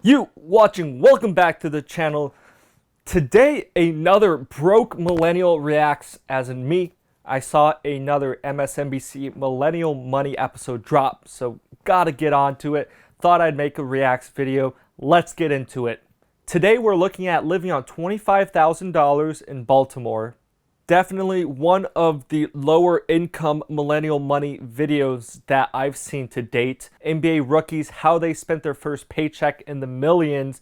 You watching, welcome back to the channel. Today, another broke millennial reacts, as in me. I saw another MSNBC Millennial Money episode drop, so gotta get on to it. Thought I'd make a reacts video. Let's get into it. Today, we're looking at living on $25,000 in Baltimore. Definitely one of the lower income millennial money videos that I've seen to date. NBA rookies, how they spent their first paycheck in the millions.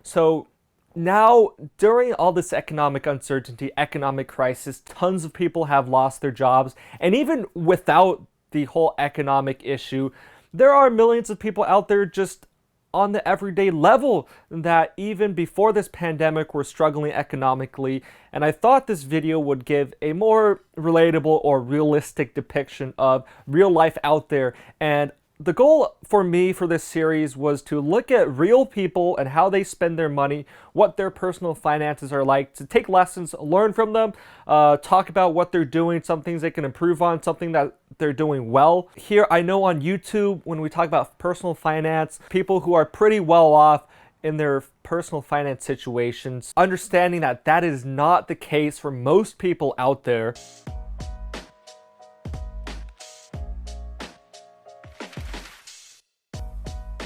So now, during all this economic uncertainty, economic crisis, tons of people have lost their jobs. And even without the whole economic issue, there are millions of people out there just on the everyday level that even before this pandemic were struggling economically, and I thought this video would give a more relatable or realistic depiction of real life out there. And the goal for me for this series was to look at real people and how they spend their money, what their personal finances are like, to take lessons, learn from them, talk about what they're doing, some things they can improve on, something that they're doing well. Here, I know on YouTube, when we talk about personal finance, people who are pretty well off in their personal finance situations, understanding that that is not the case for most people out there.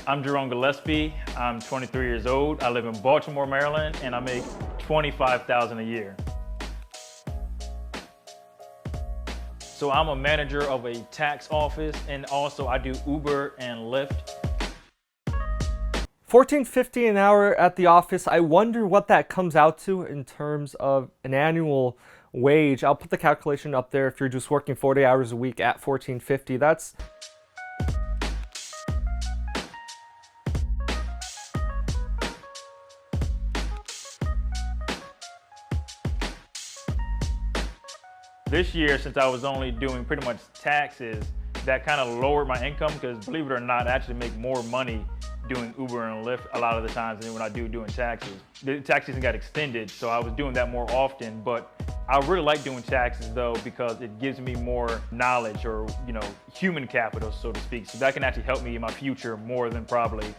I'm Jerone Gillespie. I'm 23 years old. I live in Baltimore, Maryland, and I make $25,000 a year. So I'm a manager of a tax office, and also I do Uber and Lyft. $14.50 an hour at the office. I wonder what that comes out to in terms of an annual wage. I'll put the calculation up there. If you're just working 40 hours a week at $14.50, that's This year, since I was only doing pretty much taxes, that kind of lowered my income because, believe it or not, I actually make more money doing Uber and Lyft a lot of the times than when I do doing taxes. The tax season got extended, so I was doing that more often, but I really like doing taxes though because it gives me more knowledge or, human capital, so to speak. So that can actually help me in my future more than probably.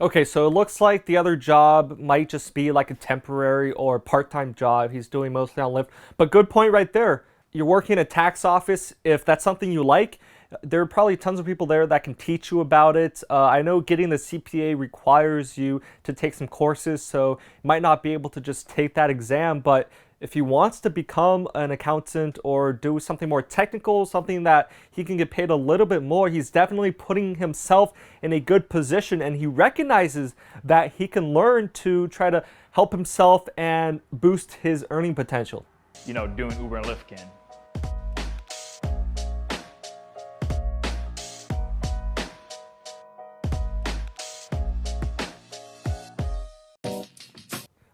okay, so it looks like the other job might just be like a temporary or part-time job. He's doing mostly on Lyft, but good point right there. You're working in a tax office. If that's something you like, there are probably tons of people there that can teach you about it. I know getting the CPA requires you to take some courses, so you might not be able to just take that exam, but if he wants to become an accountant or do something more technical, something that he can get paid a little bit more, he's definitely putting himself in a good position, and he recognizes that he can learn to try to help himself and boost his earning potential. Doing Uber and Lyft can.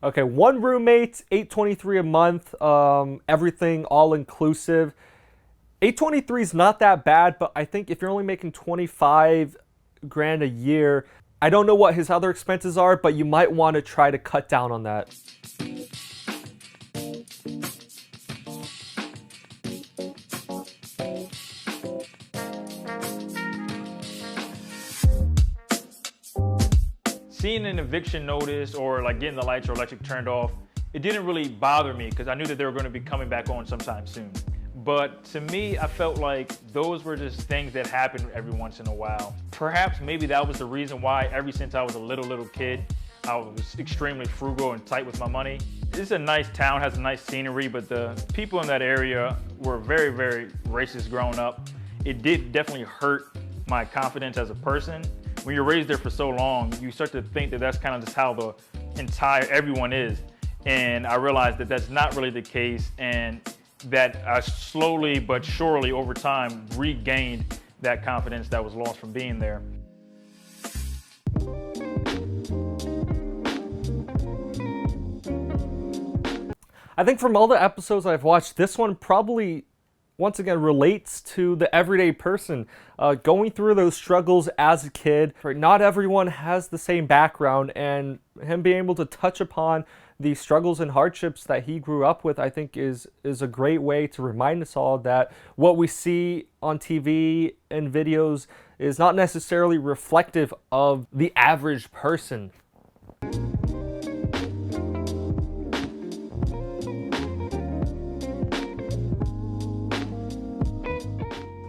Okay, one roommate, $823 a month, everything all inclusive. $823 is not that bad, but I think if you're only making 25 grand a year, I don't know what his other expenses are, but you might want to try to cut down on that. Seeing an eviction notice or like getting the lights or electric turned off, it didn't really bother me because I knew that they were going to be coming back on sometime soon. But to me, I felt like those were just things that happened every once in a while. Perhaps maybe that was the reason why ever since I was a little kid, I was extremely frugal and tight with my money. It's a nice town, has a nice scenery, but the people in that area were very, very racist growing up. It did definitely hurt my confidence as a person. When you're raised there for so long, you start to think that that's kind of just how the entire everyone is. And I realized that that's not really the case, and that I slowly but surely over time regained that confidence that was lost from being there. I think from all the episodes I've watched, this one probably once again relates to the everyday person going through those struggles as a kid. Not everyone has the same background, and him being able to touch upon the struggles and hardships that he grew up with, I think is a great way to remind us all that what we see on TV and videos is not necessarily reflective of the average person.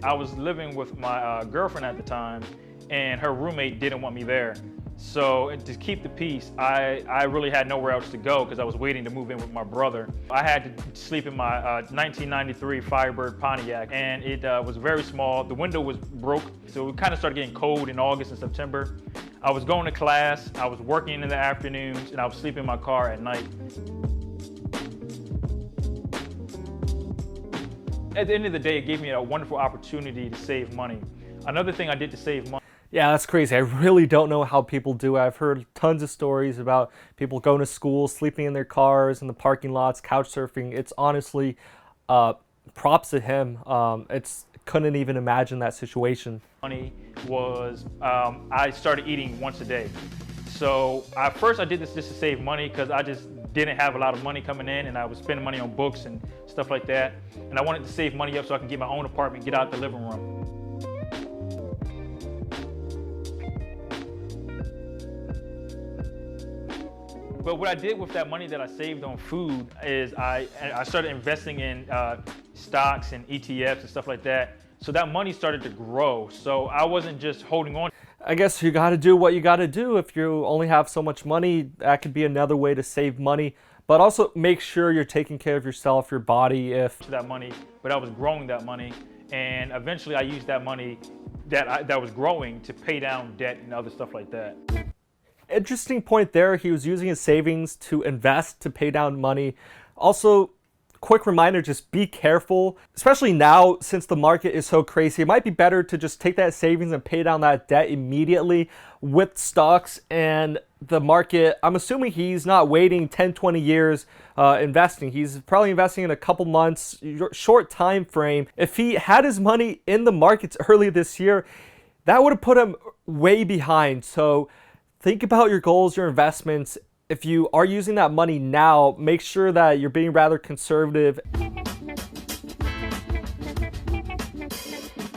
I was living with my girlfriend at the time, and her roommate didn't want me there. So to keep the peace, I really had nowhere else to go because I was waiting to move in with my brother. I had to sleep in my 1993 Firebird Pontiac, and it was very small. The window was broke, so it kind of started getting cold in August and September. I was going to class, I was working in the afternoons, and I was sleeping in my car at night. At the end of the day, it gave me a wonderful opportunity to save money. Another thing I did to save money. Yeah, that's crazy. I really don't know how people do it. I've heard tons of stories about people going to school, sleeping in their cars, in the parking lots, couch surfing. It's honestly, props to him. Couldn't even imagine that situation. Money was, I started eating once a day. So at first I did this just to save money because I just didn't have a lot of money coming in, and I was spending money on books and stuff like that. And I wanted to save money up so I can get my own apartment, get out the living room. But what I did with that money that I saved on food is I started investing in stocks and ETFs and stuff like that. So that money started to grow. So I wasn't just holding on. I guess you got to do what you got to do. If you only have so much money, that could be another way to save money. But also make sure you're taking care of yourself, your body. If that money, but I was growing that money, and eventually I used that money that was growing to pay down debt and other stuff like that. Interesting point there. He was using his savings to invest to pay down money. Also, quick reminder, just be careful, especially now since the market is so crazy. It might be better to just take that savings and pay down that debt immediately with stocks and the market. I'm assuming he's not waiting 10, 20 years investing. He's probably investing in a couple months, short time frame. If he had his money in the markets early this year, that would have put him way behind. So think about your goals, your investments. If you are using that money now, make sure that you're being rather conservative.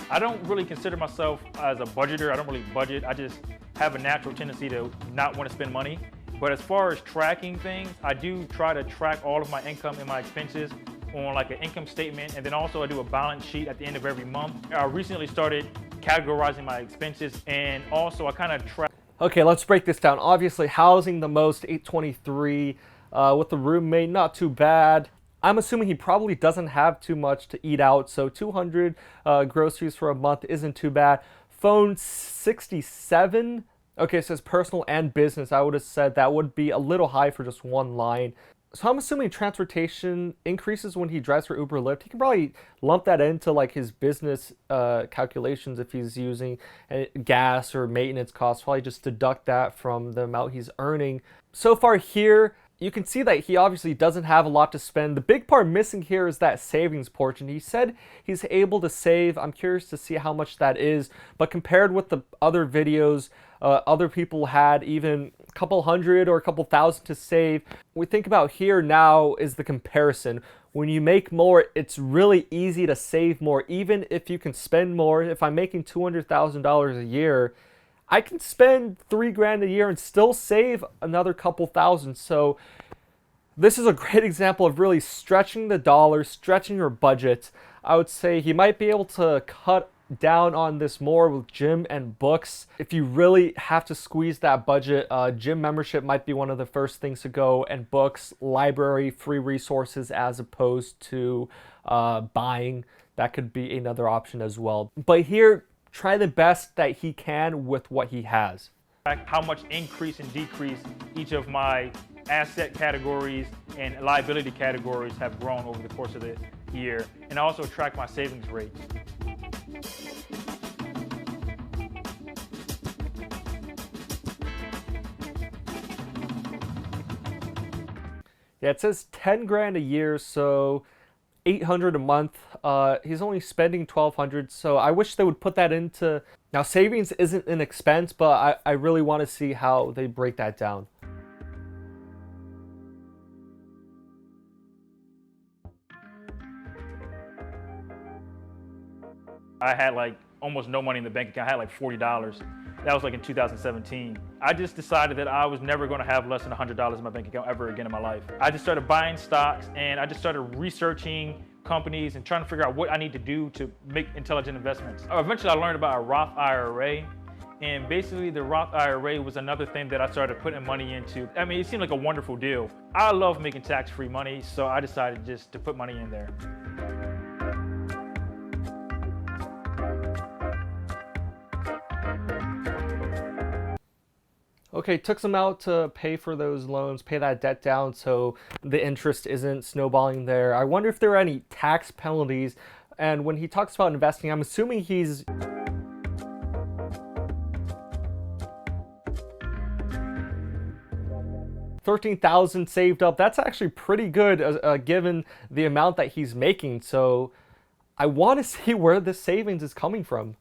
I don't really consider myself as a budgeter. I don't really budget. I just have a natural tendency to not want to spend money. But as far as tracking things, I do try to track all of my income and my expenses on like an income statement. And then also I do a balance sheet at the end of every month. I recently started categorizing my expenses, and also I kind of track. Okay, let's break this down. Obviously, housing the most, $823. With the roommate, not too bad. I'm assuming he probably doesn't have too much to eat out, so 200 groceries for a month isn't too bad. Phone, 67. Okay, it says personal and business. I would have said that would be a little high for just one line. So I'm assuming transportation increases when he drives for Uber or Lyft. He can probably lump that into like his business calculations if he's using gas or maintenance costs. Probably just deduct that from the amount he's earning. So far here, you can see that he obviously doesn't have a lot to spend. The big part missing here is that savings portion. He said he's able to save. I'm curious to see how much that is. But compared with the other videos, other people had even a couple hundred or a couple thousand to save. What we think about here now is the comparison. When you make more, it's really easy to save more, even if you can spend more. If I'm making $200,000 a year, I can spend $3,000 a year and still save another couple thousand. So this is a great example of really stretching the dollar, stretching your budget. I would say he might be able to cut down on this more with gym and books. If you really have to squeeze that budget, gym membership might be one of the first things to go, and books, library, free resources as opposed to buying. That could be another option as well. But here, try the best that he can with what he has. How much increase and decrease each of my asset categories and liability categories have grown over the course of the year, and also track my savings rate. Yeah, it says 10 grand a year, so 800 a month. He's only spending 1,200, so I wish they would put that into. Now, savings isn't an expense, but I really want to see how they break that down. I had like almost no money in the bank account. I had like $40. That was like in 2017. I just decided that I was never going to have less than $100 in my bank account ever again in my life. I just started buying stocks, and I just started researching companies and trying to figure out what I need to do to make intelligent investments. Eventually, I learned about a Roth IRA. And basically, the Roth IRA was another thing that I started putting money into. I mean, it seemed like a wonderful deal. I love making tax-free money, so I decided just to put money in there. Okay, took some out to pay for those loans, pay that debt down so the interest isn't snowballing there. I wonder if there are any tax penalties. And when he talks about investing, I'm assuming he's $13,000 saved up. That's actually pretty good given the amount that he's making. So I want to see where this savings is coming from.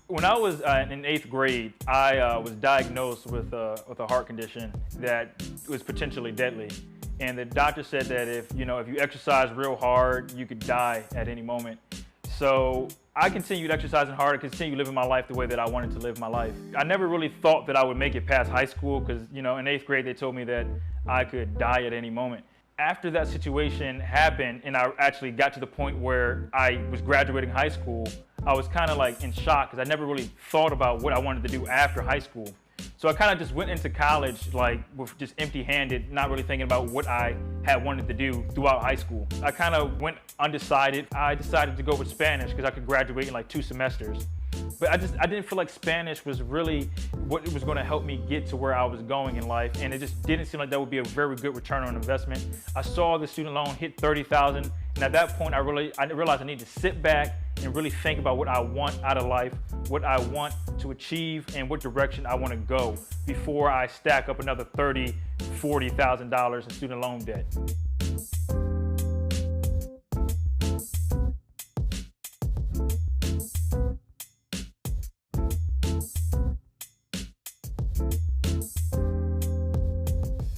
When I was in 8th grade, I was diagnosed with a heart condition that was potentially deadly. And the doctor said that if you exercise real hard, you could die at any moment. So I continued exercising hard and continued living my life the way that I wanted to live my life. I never really thought that I would make it past high school because, in 8th grade, they told me that I could die at any moment. After that situation happened and I actually got to the point where I was graduating high school, I was kind of like in shock because I never really thought about what I wanted to do after high school. So I kind of just went into college like with just empty-handed, not really thinking about what I had wanted to do throughout high school. I kind of went undecided. I decided to go with Spanish because I could graduate in like 2 semesters. But I didn't feel like Spanish was really what was going to help me get to where I was going in life, and it just didn't seem like that would be a very good return on investment. I saw the student loan hit $30,000, and at that point I realized I need to sit back and really think about what I want out of life, what I want to achieve, and what direction I want to go before I stack up another $30,000, $40,000 in student loan debt.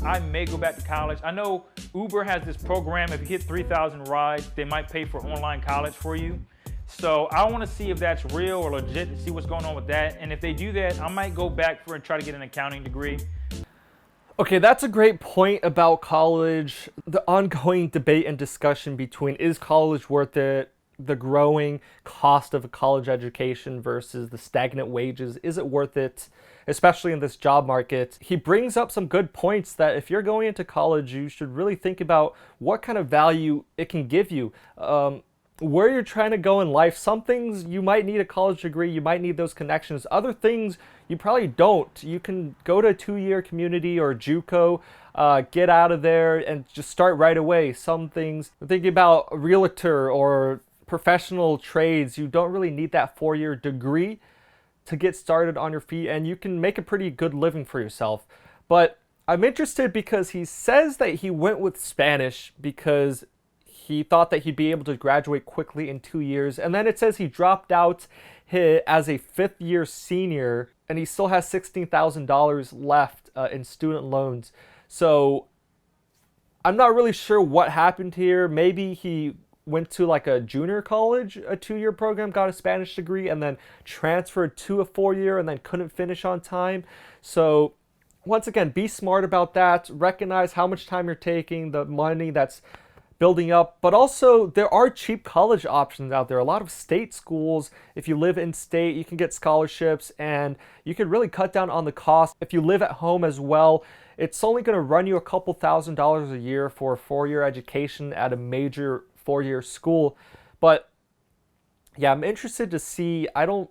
I may go back to college. I know Uber has this program, if you hit 3,000 rides, they might pay for online college for you. So I want to see if that's real or legit to see what's going on with that. And if they do that, I might go back and try to get an accounting degree. Okay, that's a great point about college. The ongoing debate and discussion between is college worth it, the growing cost of a college education versus the stagnant wages. Is it worth it, especially in this job market? He brings up some good points that if you're going into college, you should really think about what kind of value it can give you, where you're trying to go in life. Some things you might need a college degree, you might need those connections. Other things you probably don't. You can go to a 2-year community or JUCO, get out of there and just start right away. Some things, thinking about a realtor or professional trades, you don't really need that 4-year degree to get started on your feet, and you can make a pretty good living for yourself. But I'm interested because he says that he went with Spanish because he thought that he'd be able to graduate quickly in 2 years. And then it says he dropped out as a 5th-year senior, and he still has $16,000 left in student loans. So I'm not really sure what happened here. Maybe he went to like a junior college, a 2-year program, got a Spanish degree, and then transferred to a 4-year and then couldn't finish on time. So once again, be smart about that. Recognize how much time you're taking, the money that's building up, but also there are cheap college options out there. A lot of state schools, if you live in state, you can get scholarships and you can really cut down on the cost. If you live at home as well, it's only going to run you a couple $1,000s a year for a 4-year education at a major 4-year school. But yeah, I'm interested to see. I don't,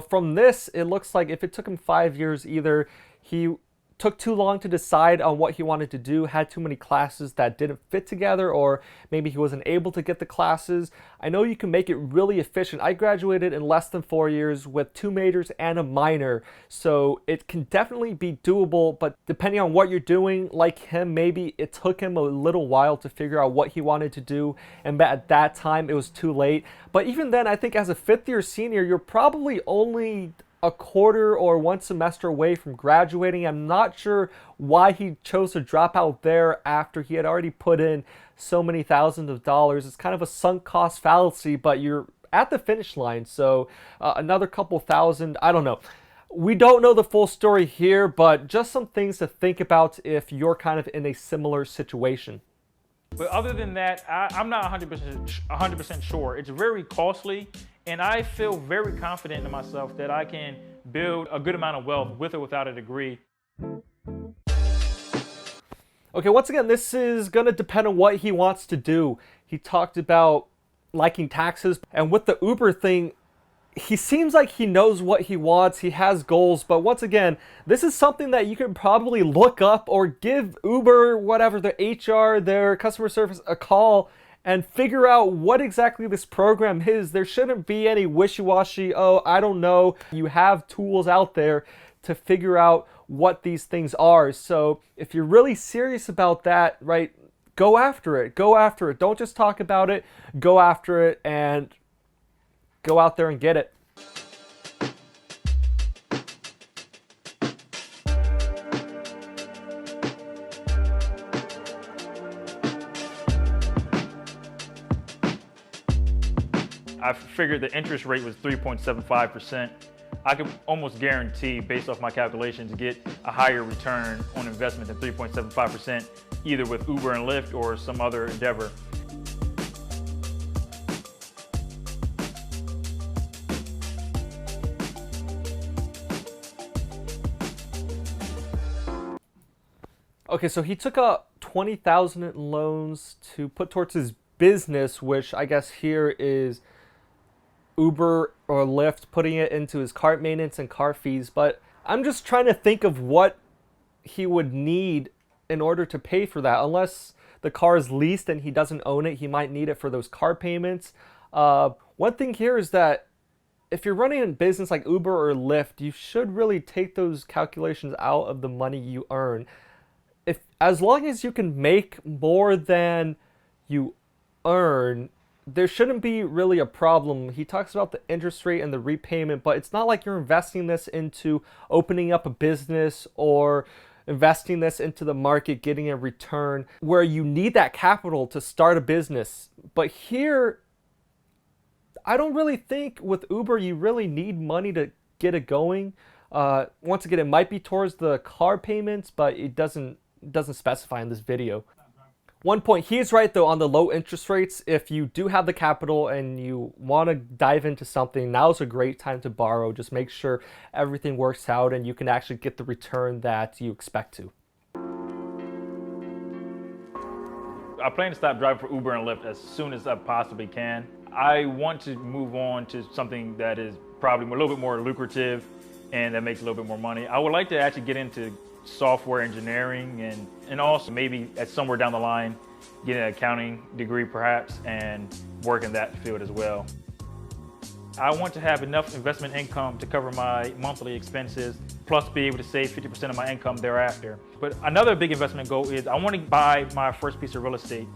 from this, it looks like if it took him 5 years, either he took too long to decide on what he wanted to do, had too many classes that didn't fit together, or maybe he wasn't able to get the classes. I know you can make it really efficient. I graduated in less than 4 years with 2 majors and a minor, so it can definitely be doable, but depending on what you're doing, like him, maybe it took him a little while to figure out what he wanted to do, and at that time it was too late. But even then, I think as a 5th-year senior, you're probably only a quarter or 1 semester away from graduating. I'm not sure why he chose to drop out there after he had already put in so many thousands of dollars. It's kind of a sunk cost fallacy, but you're at the finish line. So another couple thousand, I don't know. We don't know the full story here, but just some things to think about if you're kind of in a similar situation. But other than that, I'm not 100% sure. It's very costly, and I feel very confident in myself that I can build a good amount of wealth with or without a degree. Okay, once again, this is going to depend on what he wants to do. He talked about liking taxes, and with the Uber thing, he seems like he knows what he wants, he has goals, but once again, this is something that you can probably look up or give Uber, whatever, their HR, their customer service, a call and figure out what exactly this program is. There shouldn't be any wishy-washy, oh, I don't know. You have tools out there to figure out what these things are. So if you're really serious about that, right, go after it. Go after it. Don't just talk about it. Go after it and go out there and get it. I figured the interest rate was 3.75%. I could almost guarantee, based off my calculations, get a higher return on investment than 3.75%, either with Uber and Lyft or some other endeavor. Okay, so he took up $20,000 in loans to put towards his business, which I guess here is Uber or Lyft, putting it into his car maintenance and car fees. But I'm just trying to think of what he would need in order to pay for that. Unless the car is leased and he doesn't own it, he might need it for those car payments. One thing here is that if you're running a business like Uber or Lyft, you should really take those calculations out of the money you earn. As long as you can make more than you earn, there shouldn't be really a problem. He talks about the interest rate and the repayment, but it's not like you're investing this into opening up a business or investing this into the market, getting a return where you need that capital to start a business. But here, I don't really think with Uber you really need money to get it going. Once again, it might be towards the car payments, but it doesn't specify in this video. One point, he's right though on the low interest rates. If you do have the capital and you want to dive into something, now's a great time to borrow. Just make sure everything works out and you can actually get the return that you expect to. I plan to stop driving for Uber and Lyft as soon as I possibly can. I want to move on to something that is probably a little bit more lucrative and that makes a little bit more money. I would like to actually get into software engineering and also maybe at somewhere down the line get an accounting degree perhaps and work in that field as well. I want to have enough investment income to cover my monthly expenses plus be able to save 50% of my income thereafter. But another big investment goal is I want to buy my first piece of real estate.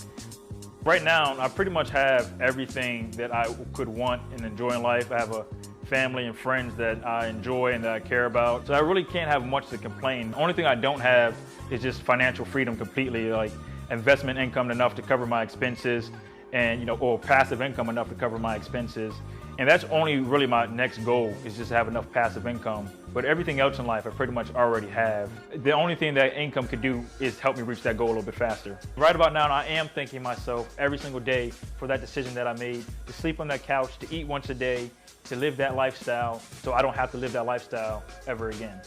Right now I pretty much have everything that I could want and enjoy in life. I have a family and friends that I enjoy and that I care about. So I really can't have much to complain. The only thing I don't have is just financial freedom completely, like investment income enough to cover my expenses and, or passive income enough to cover my expenses. And that's only really my next goal is just to have enough passive income. But everything else in life I pretty much already have. The only thing that income could do is help me reach that goal a little bit faster. Right about now, I am thanking myself every single day for that decision that I made to sleep on that couch, to eat once a day, to live that lifestyle so I don't have to live that lifestyle ever again.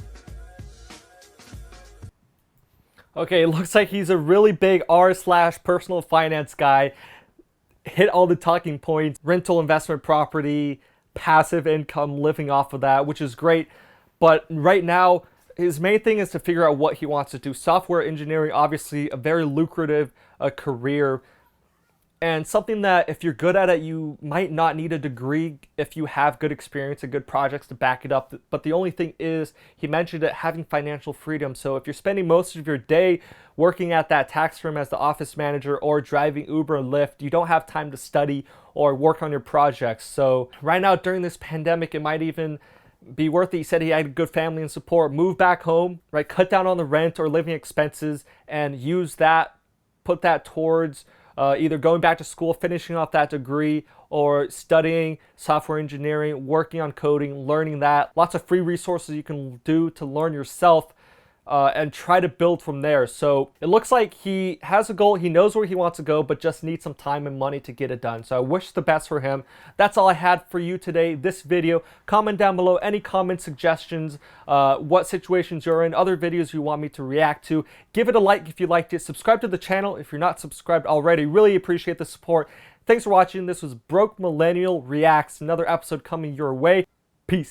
Okay, it looks like he's a really big R/personal finance guy. Hit all the talking points, rental investment property, passive income, living off of that, which is great. But right now, his main thing is to figure out what he wants to do. Software engineering, obviously a very lucrative career. And something that if you're good at it, you might not need a degree if you have good experience and good projects to back it up. But the only thing is, he mentioned it, having financial freedom. So if you're spending most of your day working at that tax firm as the office manager or driving Uber and Lyft, you don't have time to study or work on your projects. So right now during this pandemic, it might even be worth it. He said he had a good family and support. Move back home, right? Cut down on the rent or living expenses and use that, put that towards either going back to school, finishing off that degree, or studying software engineering, working on coding, learning that. Lots of free resources you can do to learn yourself and try to build from there. So it looks like he has a goal, he knows where he wants to go, but just needs some time and money to get it done. So I wish the best for him. That's all I had for you today, this video. Comment down below any comments, suggestions, what situations you're in, other videos you want me to react to. Give it a like if you liked it. Subscribe to the channel if you're not subscribed already. Really appreciate the support. Thanks for watching. This was Broke Millennial Reacts, another episode coming your way. Peace.